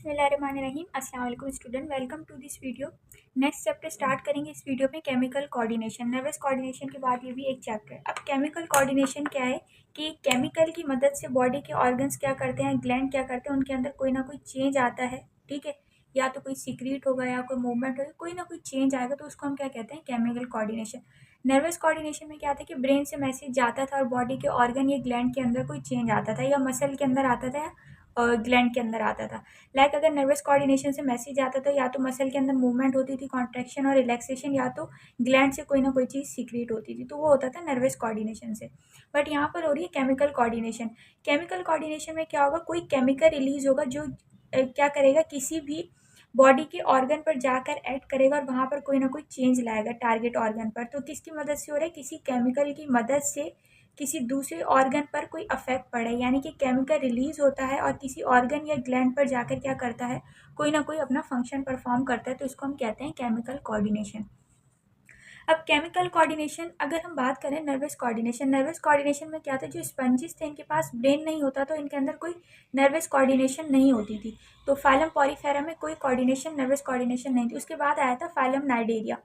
बिस्मिल्लाहिर्रहमानिर्रहीम। अस्सलाम वालेकुम student, welcome to this video. Next chapter start करेंगे इस वीडियो में केमिकल कोऑर्डिनेशन। नर्वस कोऑर्डिनेशन के बाद ये भी एक चैप्टर। अब केमिकल कोऑर्डिनेशन क्या है कि केमिकल की मदद से बॉडी के ऑर्गन्स क्या करते हैं, ग्लैंड क्या करते हैं, उनके अंदर कोई ना कोई चेंज आता है, ठीक है। या तो कोई सीक्रेट होगा या कोई मूवमेंट होगा, कोई ना कोई चेंज आएगा, तो उसको हम क्या कहते हैं, केमिकल कोऑर्डिनेशन। नर्वस कोऑर्डिनेशन में क्या था कि ब्रेन से मैसेज जाता था और बॉडी के ऑर्गन या ग्लैंड के अंदर कोई चेंज आता था, या मसल के अंदर आता था और ग्लैंड के अंदर आता था। लाइक अगर नर्वस कोऑर्डिनेशन से मैसेज आता तो या तो मसल के अंदर मूवमेंट होती थी, कॉन्ट्रैक्शन और रिलैक्सेशन, या तो ग्लैंड से कोई ना कोई चीज़ सीक्रेट होती थी, तो वो होता था नर्वस कोऑर्डिनेशन से। बट यहाँ पर हो रही है केमिकल कोऑर्डिनेशन। केमिकल कोऑर्डिनेशन में क्या होगा, कोई केमिकल रिलीज होगा जो क्या करेगा, किसी भी बॉडी के ऑर्गन पर जाकर एक्ट करेगा और वहाँ पर कोई ना कोई चेंज लाएगा टारगेट ऑर्गन पर। तो किसकी मदद से हो रहा है, किसी केमिकल की मदद से किसी दूसरे ऑर्गन पर कोई अफेक्ट पड़े, यानी कि केमिकल रिलीज होता है और किसी ऑर्गन या ग्लैंड पर जाकर क्या करता है, कोई ना कोई अपना फंक्शन परफॉर्म करता है, तो इसको हम कहते हैं केमिकल कोऑर्डिनेशन। अब केमिकल कोऑर्डिनेशन अगर हम बात करें नर्वस कोऑर्डिनेशन में क्या था, जो स्पंजिस थे इनके पास ब्रेन नहीं होता, तो इनके अंदर कोई नर्वस कोऑर्डिनेशन नहीं होती थी। तो फाइलम पॉरीफेरा में कोई कोऑर्डिनेशन, नर्वस कोऑर्डिनेशन नहीं थी। उसके बाद आया था फाइलम नाइडेरिया,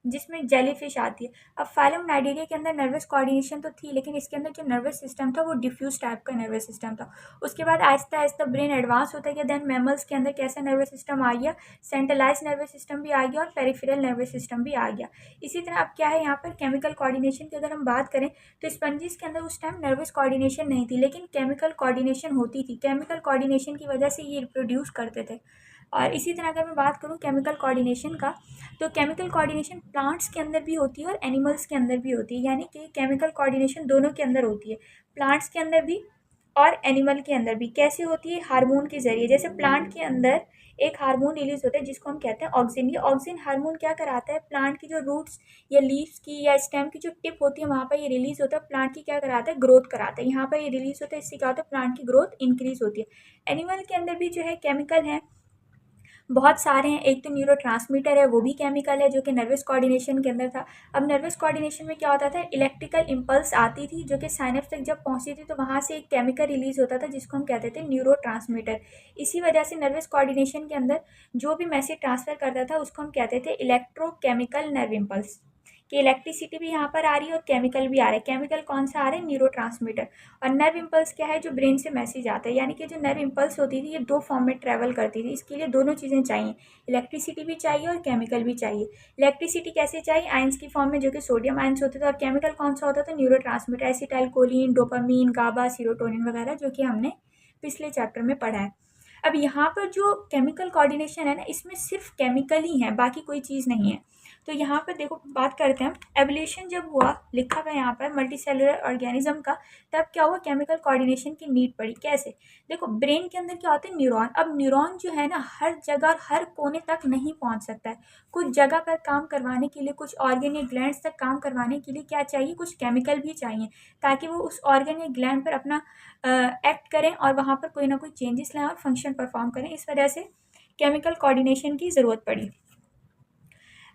जिसमें जेलीफिश आती है। अब फाइलम नाइडेरिया के अंदर नर्वस कोऑर्डिनेशन तो थी, लेकिन इसके अंदर जो नर्वस सिस्टम था वो डिफ्यूज टाइप का नर्वस सिस्टम था। उसके बाद आहिस्ता आहिस्ता ब्रेन एडवांस होता गया। देन मैमल्स के अंदर कैसा नर्वस सिस्टम आ गया, सेंट्रलाइज नर्वस सिस्टम भी आ गया और पेरिफेरल नर्वस सिस्टम भी आ गया। इसी तरह अब क्या है, यहाँ पर केमिकल कोऑर्डिनेशन की अगर हम बात करें तो स्पंजिस के अंदर उस टाइम नर्वस कोऑर्डिनेशन नहीं थी, लेकिन केमिकल कोऑर्डिनेशन होती थी। केमिकल कोऑर्डिनेशन की वजह से ये रिप्रोड्यूस करते थे। और इसी तरह अगर मैं बात करूँ केमिकल कोऑर्डिनेशन का, तो केमिकल कोऑर्डिनेशन प्लांट्स के अंदर भी होती है और एनिमल्स के अंदर भी होती है, यानी कि केमिकल कोऑर्डिनेशन दोनों के अंदर होती है, प्लांट्स के अंदर भी और एनिमल के अंदर भी। कैसे होती है, हार्मोन के जरिए। जैसे प्लांट के अंदर एक हार्मोन रिलीज होता है जिसको हम कहते हैं ऑक्सिन। ये ऑक्सिन हार्मोन क्या कराता है, प्लांट की जो रूट्स या लीव्स की या स्टेम की जो टिप होती है वहाँ पर ये रिलीज होता है, प्लांट की क्या कराता है, ग्रोथ कराता है। यहाँ पर ये रिलीज होता है, इससे क्या होता है, प्लांट की ग्रोथ इंक्रीज होती है। एनिमल के अंदर भी जो है केमिकल है, बहुत सारे हैं। एक तो न्यूरोट्रांसमीटर है, वो भी केमिकल है, जो कि नर्वस कोऑर्डिनेशन के अंदर था। अब नर्वस कोऑर्डिनेशन में क्या होता था, इलेक्ट्रिकल इम्पल्स आती थी जो कि साइनेप्स तक जब पहुंचती थी तो वहाँ से एक केमिकल रिलीज होता था जिसको हम कहते थे न्यूरोट्रांसमीटर। इसी वजह से नर्वस कोऑर्डिनेशन के अंदर जो भी मैसेज ट्रांसफर करता था उसको हम कहते थे इलेक्ट्रोकेमिकल नर्व इम्पल्स। कि इलेक्ट्रिसिटी भी यहाँ पर आ रही है और केमिकल भी आ रहा है। केमिकल कौन सा आ रहा है, न्यूरोट्रांसमीटर। और नर्व इम्पल्स क्या है, जो ब्रेन से मैसेज आता है। यानी कि जो नर्व इम्पल्स होती थी ये दो फॉर्म में ट्रैवल करती थी। इसके लिए दोनों चीज़ें चाहिए, इलेक्ट्रिसिटी भी चाहिए और केमिकल भी चाहिए। इलेक्ट्रिसिटी कैसे चाहिए, आयंस की फॉर्म में, जो कि सोडियम आयंस होते थे। और केमिकल कौन सा होता था, न्यूरोट्रांसमीटर, एसिटाइलकोलिन, डोपामीन, गाबा, सीरोटोनिन वगैरह, जो कि हमने पिछले चैप्टर में पढ़ा है। अब यहाँ पर जो केमिकल कोऑर्डिनेशन है ना, इसमें सिर्फ केमिकल ही है, बाकी कोई चीज़ नहीं है। तो यहाँ पर देखो बात करते हैं, एवोल्यूशन जब हुआ, लिखा हुआ यहाँ पर मल्टीसेलुलर ऑर्गेनिज्म का, तब क्या हुआ, केमिकल कोऑर्डिनेशन की नीड पड़ी। कैसे, देखो ब्रेन के अंदर क्या होते हैं, न्यूरॉन। अब न्यूरॉन जो है ना, हर जगह हर कोने तक नहीं पहुँच सकता है। कुछ जगह पर काम करवाने के लिए, कुछ ऑर्गन या ग्लैंड्स तक काम करवाने के लिए क्या चाहिए, कुछ केमिकल भी चाहिए, ताकि वो उस ऑर्गन या ग्लैंड पर अपना एक्ट करें और वहाँ पर कोई ना कोई चेंजेस लाएं और फंक्शन परफॉर्म करें। इस वजह से केमिकल कोऑर्डिनेशन की ज़रूरत पड़ी।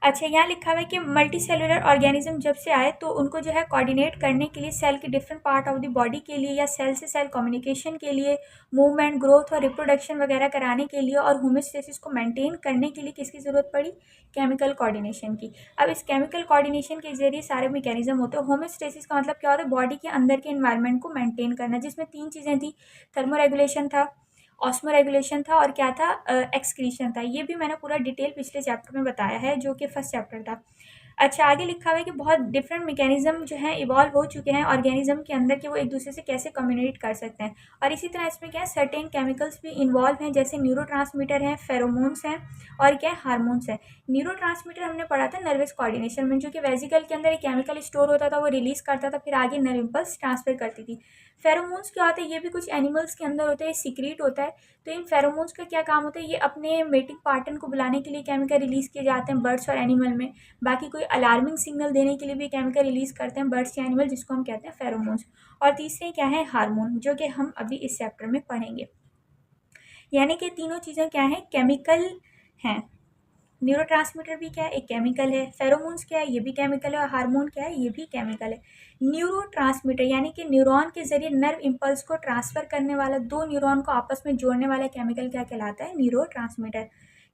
अच्छा, यहाँ लिखा हुआ है कि मल्टी सेलुलर ऑर्गेनिज्म जब से आए तो उनको जो है कोऑर्डिनेट करने के लिए, सेल के different part of the body के लिए या सेल से सेल कम्युनिकेशन के लिए, मूवमेंट, ग्रोथ और रिप्रोडक्शन वगैरह कराने के लिए और होमोस्टेसिस को मेंटेन करने के लिए किसकी ज़रूरत पड़ी, केमिकल कोऑर्डिनेशन की। अब इस केमिकल कोऑर्डिनेशन के जरिए सारे मैकेनिज्म होते हैं। होमोस्टेसिस का मतलब क्या होता है, बॉडी के अंदर के इन्वायरमेंट को मेंटेन करना, जिसमें तीन चीज़ें थी, थर्मोरेगुलेशन था, ऑस्मो रेगुलेशन था और क्या था, एक्सक्रीशन था। ये भी मैंने पूरा डिटेल पिछले चैप्टर में बताया है, जो कि फर्स्ट चैप्टर था। अच्छा, आगे लिखा हुआ है कि बहुत डिफरेंट मैकेनिज्म जो है इवॉल्व हो चुके हैं ऑर्गेनिज्म के अंदर, कि वो एक दूसरे से कैसे कम्युनिकेट कर सकते हैं। और इसी तरह इसमें क्या है, सर्टेन केमिकल्स भी इन्वॉल्व हैं, जैसे न्यूरोट्रांसमीटर हैं, फेरोमोन्स हैं और क्या है, हार्मोन्स हैं। न्यूरोट्रांसमीटर हमने पढ़ा था नर्वस कोऑर्डिनेशन में, जो कि वेजिकल के अंदर एक केमिकल स्टोर होता था, वो रिलीज करता था, फिर आगे नर्व इम्पल्स ट्रांसफर करती थी। फेरोमोन्स क्या होता है, ये भी कुछ एनिमल्स के अंदर होता है, सीक्रेट होता है। तो इन फेरोमोन्स का क्या काम होता है, ये अपने मेटिंग पार्टनर को बुलाने के लिए केमिकल रिलीज किए जाते हैं बर्ड्स और एनिमल में। बाकी कोई अलार्मिंग सिग्नल देने के लिए भी केमिकल रिलीज करते हैं बर्ड्स या एनिमल, जिसको हम कहते हैं फेरोमोन्स। और तीसरे क्या है, हार्मोन, जो कि हम अभी इस चैप्टर में पढ़ेंगे। यानी कि तीनों चीज़ें क्या हैं, केमिकल हैं। न्यूरोट्रांसमीटर भी क्या है, एक केमिकल है। फेरोमोन्स क्या है, ये भी केमिकल है। और हार्मोन क्या है, ये भी केमिकल है। न्यूरोट्रांसमीटर यानी कि न्यूरॉन के जरिए नर्व इम्पल्स को ट्रांसफर करने वाला, दो न्यूरॉन को आपस में जोड़ने वाला केमिकल क्या कहलाता है, न्यूरोट्रांसमीटर।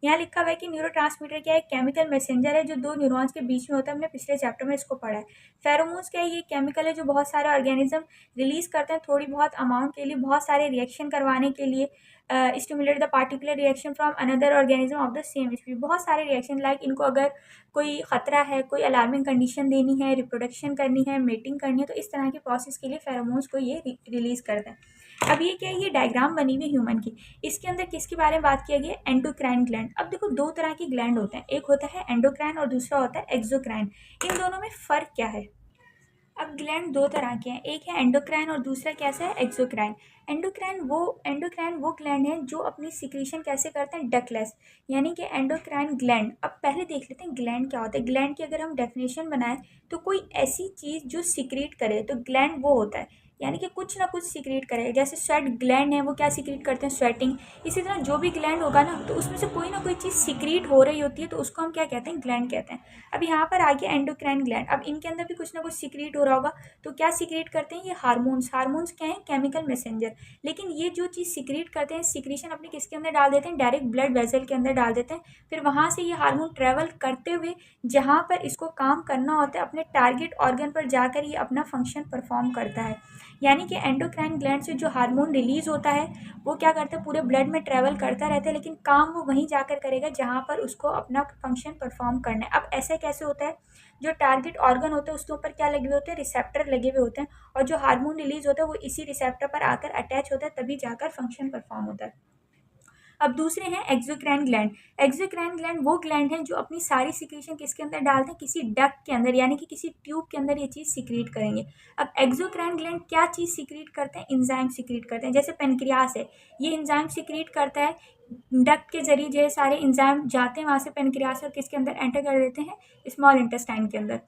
यहाँ लिखा हुआ है कि न्यूरोट्रांसमीटर क्या है, केमिकल मैसेंजर है जो दो न्यूरॉन्स के बीच में होता है। हमने पिछले चैप्टर में इसको पढ़ा है। फेरोमोन्स क्या है, ये केमिकल है जो बहुत सारे ऑर्गेनिज्म रिलीज करते हैं थोड़ी बहुत अमाउंट के लिए, बहुत सारे रिएक्शन करवाने के लिए। Stimulate the particular reaction from another organism of the same species. बहुत सारे रिएक्शन लाइक इनको अगर कोई खतरा है, कोई अलार्मिंग कंडीशन देनी है, रिप्रोडक्शन करनी है, मेटिंग करनी है, तो इस तरह के प्रोसेस के लिए फेरोमोन्स को ये रिलीज करता है। अब ये क्या है, ये डायग्राम बनी हुई ह्यूमन की। इसके अंदर किसके बारे में बात किया गया, एंडोक्राइन ग्लैंड। अब देखो दो तरह की ग्लैंड होते हैं, एक होता है एंडोक्राइन और दूसरा होता है एक्सोक्राइन। इन दोनों में फ़र्क क्या है। अब ग्लैंड दो तरह के हैं, एक है एंडोक्राइन और दूसरा कैसा है, एक्सोक्राइन। एंडोक्राइन वो ग्लैंड है जो अपनी सिक्रीशन कैसे करते हैं, डकलेस, यानी कि एंडोक्राइन ग्लैंड। अब पहले देख लेते हैं ग्लैंड क्या होता है। ग्लैंड की अगर हम डेफिनेशन बनाएं तो कोई ऐसी चीज़ जो सिक्रीट करे, तो ग्लैंड वो होता है, यानी कि कुछ ना कुछ सिक्रीट करे। जैसे स्वेट ग्लैंड है, वो क्या सिक्रीट करते हैं, स्वेटिंग। इसी तरह जो भी ग्लैंड होगा ना, तो उसमें से कोई ना कोई चीज़ सिक्रीट हो रही होती है, तो उसको हम क्या कहते हैं, ग्लैंड कहते हैं। अब यहाँ पर आ गया एंडोक्राइन ग्लैंड। अब इनके अंदर भी कुछ ना कुछ सिक्रीट हो रहा होगा, तो क्या सिक्रीट करते हैं, ये हार्मोन्स। हार्मोन्स क्या है, केमिकल मैसेंजर। लेकिन ये जो चीज़ सिक्रीट करते हैं, सिक्रीशन अपने किसके अंदर डाल देते हैं, डायरेक्ट ब्लड वेसल के अंदर डाल देते हैं। फिर वहाँ से ये हार्मोन ट्रेवल करते हुए जहाँ पर इसको काम करना होता है, अपने टारगेट ऑर्गन पर जाकर ये अपना फंक्शन परफॉर्म करता है। यानी कि एंडोक्राइन ग्लैंड से जो हार्मोन रिलीज होता है, वो क्या करता है, पूरे ब्लड में ट्रेवल करता रहता है, लेकिन काम वो वहीं जाकर करेगा जहाँ पर उसको अपना फंक्शन परफॉर्म करना है। अब ऐसा कैसे होता है, जो टारगेट ऑर्गन होता है उसके ऊपर क्या लगे हुए होते हैं, रिसेप्टर लगे हुए होते हैं, और जो हार्मोन रिलीज होता है वो इसी रिसेप्टर पर आकर अटैच होता है, तभी जाकर फंक्शन परफॉर्म होता है। अब दूसरे हैं एक्सोक्राइन ग्लैंड। एक्सोक्राइन ग्लैंड वो ग्लैंड है जो अपनी सारी सिक्रीशन किसके अंदर डालते हैं, किसी डक्ट के अंदर, यानी कि किसी ट्यूब के अंदर ये चीज़ सिक्रीट करेंगे। अब एक्सोक्राइन ग्लैंड क्या चीज़ सिक्रीट करते हैं, इंजाइम सिक्रीट करते हैं। जैसे पेनक्रियास है, ये इंजाइम सिक्रीट करता है, डक्ट के जरिए जो सारे इंजाइम जाते हैं वहाँ से पेनक्रियास और किसके अंदर एंटर कर देते हैं, स्मॉल इंटेस्टाइन के अंदर।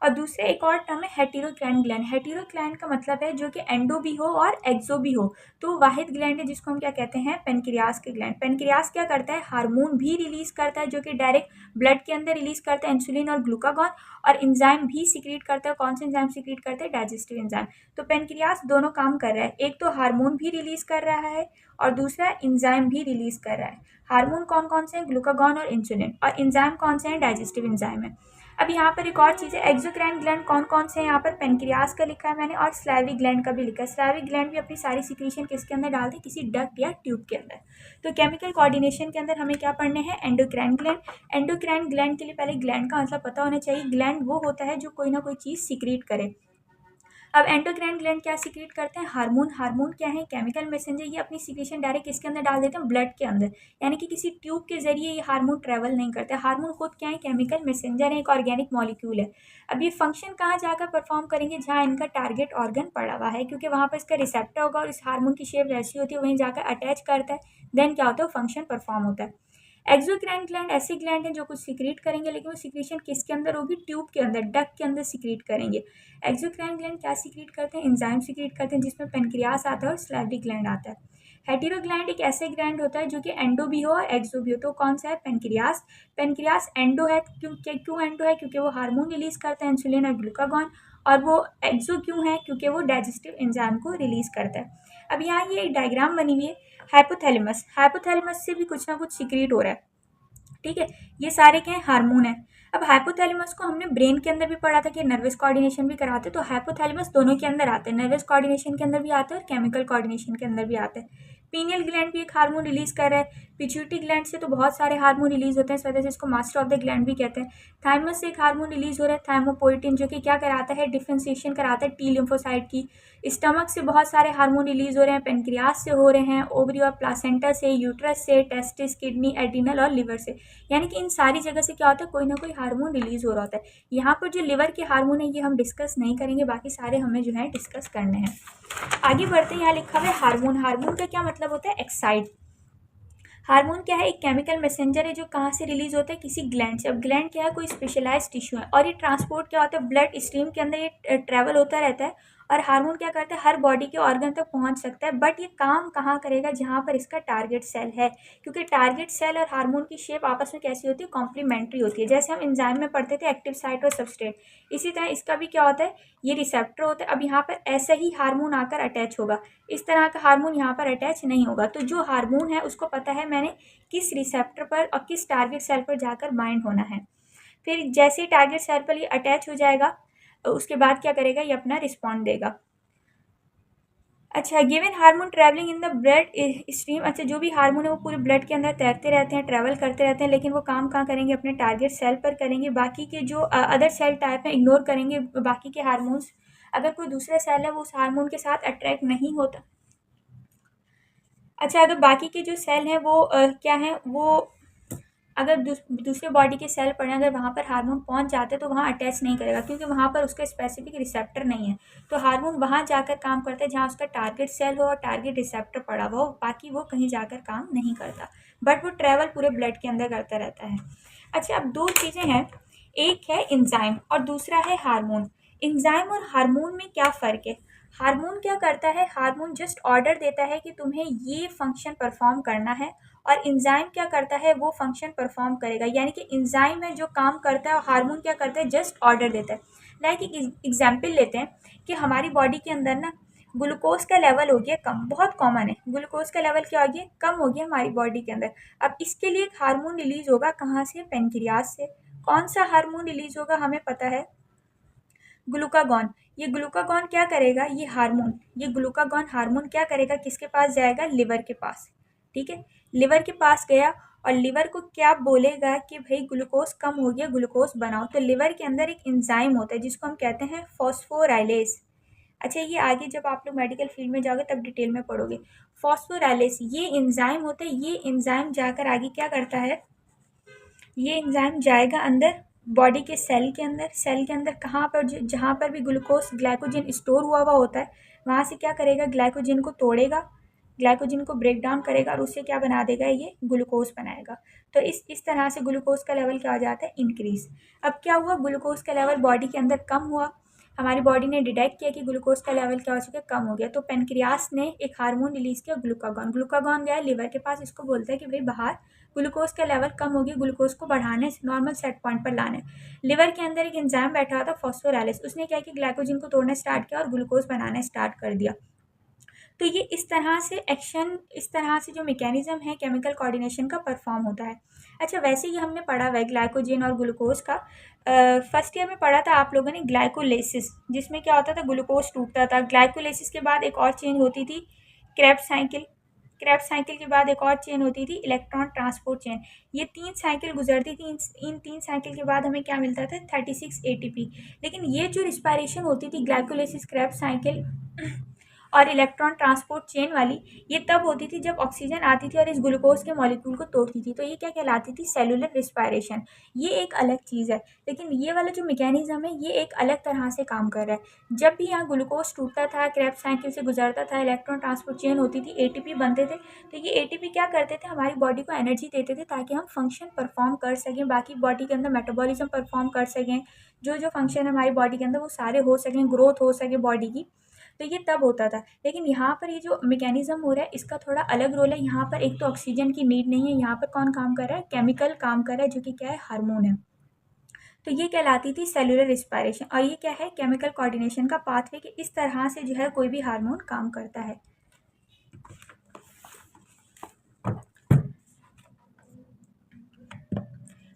और दूसरे एक और टर्म है हेटेरोक्राइन ग्लैंड। हेटेरोक्राइन का मतलब है जो कि एंडो भी हो और एक्सो भी हो, तो वाहिद ग्लैंड है जिसको हम क्या कहते हैं, पेनक्रियास के ग्लैंड। पेनक्रियास क्या करता है, हार्मोन भी रिलीज करता है जो कि डायरेक्ट ब्लड के अंदर रिलीज करता है, इंसुलिन और ग्लूकागॉन, और इंजाइम भी सिक्रीट करता है। कौन से इंजाइम सिक्रीट करते हैं, डाइजेस्टिव इंजाइम। तो पेनक्रियास दोनों काम कर रहा है, एक तो हार्मोन भी रिलीज कर रहा है और दूसरा इंजाइम भी रिलीज कर रहा है। हार्मोन कौन कौन से हैं, ग्लूकागॉन और इंसुलिन, और इंजाइम कौन से हैं, डाइजेस्टिव इंजाइम है। अब यहाँ पर एक और चीज़ है, एक्सोक्राइन ग्लैंड कौन कौन से हैं, यहाँ पर पेनक्रियास का लिखा है मैंने, और स्लाविक ग्लैंड का भी लिखा है। स्लाविक ग्लैंड भी अपनी सारी सिक्रीशन किसके अंदर डालते हैं, किसी डक्ट या ट्यूब के अंदर। तो केमिकल कोऑर्डिनेशन के अंदर हमें क्या पढ़ने हैं, एंडोक्राइन ग्लैंड। एंडोक्राइन ग्लैंड के लिए पहले ग्लैंड का मतलब पता होना चाहिए। ग्लैंड वो होता है जो कोई ना कोई चीज़ सिक्रीट करे। अब एंडोक्राइन ग्लैंड क्या सिक्रीट करते हैं, हार्मोन। हार्मोन क्या है, केमिकल मैसेंजर। ये अपनी सिक्रीशन डायरेक्ट किसके अंदर डाल देते हैं, ब्लड के अंदर, यानी कि किसी ट्यूब के जरिए ये हार्मोन ट्रेवल नहीं करते। हार्मोन खुद क्या है, केमिकल मैसेंजर है, एक ऑर्गेनिक मॉलिक्यूल है। अब ये फंक्शन कहाँ जाकर परफॉर्म करेंगे, जहाँ इनका टारगेट ऑर्गन पड़ा हुआ है, क्योंकि वहाँ पर इसका रिसेप्टर होगा और इस हार्मोन की शेप वैसी होती है, वहीं जाकर अटैच करता है, देन क्या होता है, फंक्शन परफॉर्म होता है। एक्सोक्राइन ग्लैंड ऐसे ग्लैंड हैं जो कुछ सिक्रीट करेंगे, लेकिन वो सिक्रीशन किसके अंदर होगी, ट्यूब के अंदर, डक्ट के अंदर सिक्रीट करेंगे। एक्सोक्राइन ग्लैंड क्या सिक्रीट करते हैं, एंजाइम सिक्रीट करते हैं, जिसमें पेनक्रियास आता है और स्लाविक ग्लैंड आता है। हेटेरो ग्लैंड एक ऐसे ग्लैंड होता है जो कि एंडो भी हो और एक्सो भी हो, तो कौन सा है, पेनक्रियास। पेनक्रियास एंडो है, क्यों एंडो है, क्योंकि वो हार्मोन रिलीज करता है, इंसुलिन और ग्लूकागॉन। और वो एक्सो क्यों है, क्योंकि वो डाइजेस्टिव एंजाइम को रिलीज करता है। अब यहाँ ये एक डायग्राम बनी हुई है, हाइपोथैलेमस। हाइपोथैलेमस से भी कुछ ना कुछ सिक्रीट हो रहा है, ठीक है। ये सारे क्या है, हार्मोन है। अब हाइपोथैलेमस को हमने ब्रेन के अंदर भी पढ़ा था कि नर्वस कोऑर्डिनेशन भी कराते हैं, तो हाइपोथैलेमस दोनों के अंदर आते हैं, नर्वस कोऑर्डिनेशन के अंदर भी आते हैं और केमिकल कोऑर्डिनेशन के अंदर भी आते हैं। पीनियल ग्लैंड भी एक हार्मोन रिलीज कर रहा है। पिट्यूटरी ग्लैंड से तो बहुत सारे हार्मोन रिलीज होते हैं, इस वजह से इसको मास्टर ऑफ द ग्लैंड भी कहते हैं। थाइमस से एक हार्मोन रिलीज हो रहा है, थाइमोपोएटिन, जो कि क्या कराता है, डिफरेंशिएशन कराता है टी लिम्फोसाइट की। स्टमक से बहुत सारे हार्मोन रिलीज हो रहे हैं, पेनक्रियास से हो रहे हैं, ओवरी और प्लासेंटा से, यूट्रस से, टेस्टिस, किडनी, एडिनल और लिवर से। यानी कि इन सारी जगह से क्या होता है, कोई ना कोई हार्मोन रिलीज हो रहा होता है। यहाँ पर जो लिवर के हार्मोन है ये हम डिस्कस नहीं करेंगे, बाकी सारे हमें जो है डिस्कस करने हैं। आगे बढ़ते हैं, यहाँ लिखा हुआ है हार्मोन। हार्मोन का क्या मतलब होता है, एक्साइट। हार्मोन क्या है, एक केमिकल मैसेंजर है जो कहाँ से रिलीज होता है, किसी ग्लैंड से। अब ग्लैंड क्या है, कोई स्पेशलाइज्ड टिश्यू है, और ये ट्रांसपोर्ट क्या होता है, ब्लड स्ट्रीम के अंदर ये ट्रैवल होता रहता है और हार्मोन क्या करता है, हर बॉडी के ऑर्गन तक पहुंच सकता है, बट ये काम कहाँ करेगा, जहाँ पर इसका टारगेट सेल है, क्योंकि टारगेट सेल और हार्मोन की शेप आपस में कैसी होती है, कॉम्प्लीमेंट्री होती है। जैसे हम एंजाइम में पढ़ते थे एक्टिव साइट और सबस्ट्रेट, इसी तरह इसका भी क्या होता है, ये रिसेप्टर होता है। अब यहाँ पर ऐसा ही हार्मोन आकर अटैच होगा, इस तरह का हार्मोन यहाँ पर अटैच नहीं होगा। तो जो हार्मोन है उसको पता है मैंने किस रिसेप्टर पर और किस टारगेट सेल पर जाकर बाइंड होना है। फिर जैसे ही टारगेट सेल पर ये अटैच हो जाएगा, उसके बाद क्या करेगा, ये अपना रिस्पॉन्ड देगा। अच्छा, given hormone travelling in the blood stream, अच्छा जो भी हार्मोन है वो पूरे ब्लड के अंदर तैरते रहते हैं, ट्रैवल करते रहते हैं, लेकिन वो काम कहाँ करेंगे, अपने टारगेट सेल पर करेंगे। बाकी के जो अदर सेल टाइप है इग्नोर करेंगे बाकी के हार्मोन्स। अगर कोई दूसरा सेल है वो उस हार्मोन के साथ अट्रैक्ट नहीं होता। अच्छा, तो बाकी के जो सेल हैं वो क्या हैं, वो अगर दूसरे बॉडी के सेल पड़े, अगर वहाँ पर हार्मोन पहुँच जाते तो वहाँ अटैच नहीं करेगा, क्योंकि वहाँ पर उसका स्पेसिफिक रिसेप्टर नहीं है। तो हार्मोन वहाँ जाकर काम करता है जहाँ उसका टारगेट सेल हो और टारगेट रिसेप्टर पड़ा हुआ हो, बाकी वो कहीं जाकर काम नहीं करता, बट वो ट्रैवल पूरे ब्लड के अंदर करता रहता है। अच्छा, अब दो चीज़ें हैं, एक है इंजाइम और दूसरा है हार्मोन। इंजाइम और हार्मोन में क्या फ़र्क है? हार्मोन क्या करता है, हार्मोन जस्ट ऑर्डर देता है कि तुम्हें ये फंक्शन परफॉर्म करना है, और इंजाइम क्या करता है, वो फंक्शन परफॉर्म करेगा। यानी कि इंजाइम है जो काम करता है और हार्मोन क्या करता है, जस्ट ऑर्डर देता है। लाइक एक एग्जाम्पल लेते हैं कि हमारी बॉडी के अंदर ना ग्लूकोज का लेवल हो गया कम, बहुत कॉमन है, ग्लूकोज का लेवल क्या हो गया, कम हो गया हमारी बॉडी के अंदर। अब इसके लिए एक हार्मोन रिलीज होगा, कहाँ से, पेनक्रियाज से। कौन सा हार्मोन रिलीज होगा, हमें पता है, ग्लूकागॉन। ये ग्लूकागॉन क्या करेगा, ये ग्लूकागॉन हार्मोन क्या करेगा, किसके पास जाएगा, लिवर के पास। ठीक है, लिवर के पास गया और लिवर को क्या बोलेगा कि भाई ग्लूकोज कम हो गया, ग्लूकोज बनाओ। तो लिवर के अंदर एक एंजाइम होता है जिसको हम कहते हैं फॉस्फोराइलेज। अच्छा, ये आगे जब आप लोग मेडिकल फील्ड में जाओगे तब डिटेल में पढ़ोगे। फॉस्फोराइलेज ये एंजाइम होता है, ये एंजाइम जाकर आगे क्या करता है, ये एंजाइम जाएगा अंदर बॉडी के सेल के अंदर। सेल के अंदर कहाँ पर, जहाँ पर भी ग्लूकोज ग्लाइकोजन स्टोर हुआ होता है, वहाँ से क्या करेगा, ग्लाइकोजन को तोड़ेगा, ग्लाइकोजन को ब्रेक डाउन करेगा और उससे क्या बना देगा, ये ग्लूकोज बनाएगा। तो इस तरह से ग्लूकोज का लेवल क्या हो जाता है, इंक्रीज। अब क्या हुआ, ग्लूकोज का लेवल बॉडी के अंदर कम हुआ, हमारी बॉडी ने डिटेक्ट किया कि ग्लूकोज का लेवल क्या हो चुका है, कम हो गया। तो पेनक्रियास ने एक हार्मोन रिलीज किया, ग्लूकागॉन। ग्लूकागॉन गया लिवर के पास, इसको बोलता है कि भाई बाहर ग्लूकोज का लेवल कम हो गया, ग्लूकोज को बढ़ाने नॉर्मल सेट पॉइंट पर लाने। लिवर के अंदर एक एंजाइम बैठा था फॉस्फोराइलेज, उसने क्या किया, ग्लाइकोजन को तोड़ना स्टार्ट किया और ग्लूकोज बनाना स्टार्ट कर दिया। तो ये इस तरह से एक्शन, इस तरह से जो मैकेनिज्म है केमिकल कोऑर्डिनेशन का परफॉर्म होता है। अच्छा, वैसे ही हमने पढ़ा हुआ है ग्लाइकोजन और ग्लूकोज का, फर्स्ट ईयर में पढ़ा था आप लोगों ने ग्लाइकोलाइसिस, जिसमें क्या होता था, ग्लूकोज टूटता था। ग्लाइकोलाइसिस के बाद एक और चेंज होती थी, क्रेब्स साइकिल। क्रेब्स साइकिल के बाद एक और चेन होती थी, इलेक्ट्रॉन ट्रांसपोर्ट चेन। ये 3 साइकिल गुजरती थी, इन 3 साइकिल के बाद हमें क्या मिलता था, 36 ATP। लेकिन ये जो रिस्पायरेशन होती थी ग्लाइकोलाइसिस, क्रेब्स साइकिल और इलेक्ट्रॉन ट्रांसपोर्ट चेन वाली, ये तब होती थी जब ऑक्सीजन आती थी और इस ग्लूकोज के मॉलिक्यूल को तोड़ती थी। तो ये क्या कहलाती थी, सेलुलर रिस्पायरेशन। ये एक अलग चीज़ है, लेकिन ये वाला जो मैकेनिज्म है ये एक अलग तरह से काम कर रहा है। जब भी यहाँ ग्लूकोज टूटता था, क्रेब्स साइकिल से गुजरता था, इलेक्ट्रॉन ट्रांसपोर्ट चेन होती थी, ATP बनते थे। तो ये ATP क्या करते थे, हमारी बॉडी को एनर्जी देते थे ताकि हम फंक्शन परफॉर्म कर सकें, बाकी बॉडी के अंदर मेटाबॉलिज्म परफॉर्म कर सकें, जो जो फंक्शन हमारी बॉडी के अंदर वो सारे हो सकें, ग्रोथ हो सके बॉडी की। तो ये तब होता था। लेकिन यहाँ पर ये जो मैकेनिज्म हो रहा है इसका थोड़ा अलग रोल है। यहाँ पर एक तो ऑक्सीजन की नीड नहीं है, यहाँ पर कौन काम कर रहा है, केमिकल काम कर रहा है, जो कि क्या है, हार्मोन है। तो ये कहलाती थी सेलुलर रिस्पायरेशन। और ये क्या है, केमिकल कोऑर्डिनेशन का पाथवे, कि इस तरह से जो है कोई भी हार्मोन काम करता है।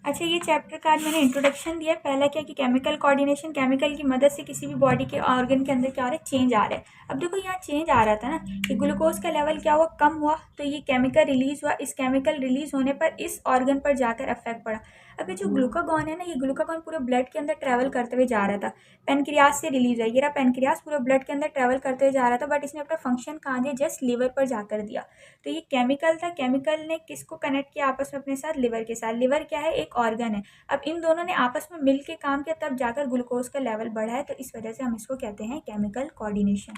अच्छा, ये चैप्टर का आज मैंने इंट्रोडक्शन दिया। पहला क्या कि केमिकल कोऑर्डिनेशन, केमिकल की मदद से किसी भी बॉडी के ऑर्गन के अंदर क्या हो रहा है, चेंज आ रहा है। अब देखो यहाँ चेंज आ रहा था ना कि ग्लूकोज का लेवल क्या हुआ, कम हुआ, तो ये केमिकल रिलीज हुआ। इस केमिकल रिलीज होने पर इस ऑर्गन पर जाकर इफेक्ट पड़ा। अब ये जो ग्लूकागॉन है ना, ये ग्लूकागॉन पूरे ब्लड के अंदर ट्रैवल करते हुए जा रहा था, पेनक्रियास से रिलीज है। ये रहा पेनक्रियास, पूरे ब्लड के अंदर ट्रैवल करते हुए जा रहा था, बट इसने अपना फंक्शन कहाँ दिया, जस्ट लीवर पर जाकर दिया। तो ये केमिकल था, केमिकल ने किसको कनेक्ट किया आपस में अपने साथ, लिवर के साथ। लिवर क्या है, एक ऑर्गन है। अब इन दोनों ने आपस में मिल के काम किया, तब जाकर ग्लूकोज का लेवल बढ़ा है। तो इस वजह से हम इसको कहते हैं केमिकल कोऑर्डिनेशन।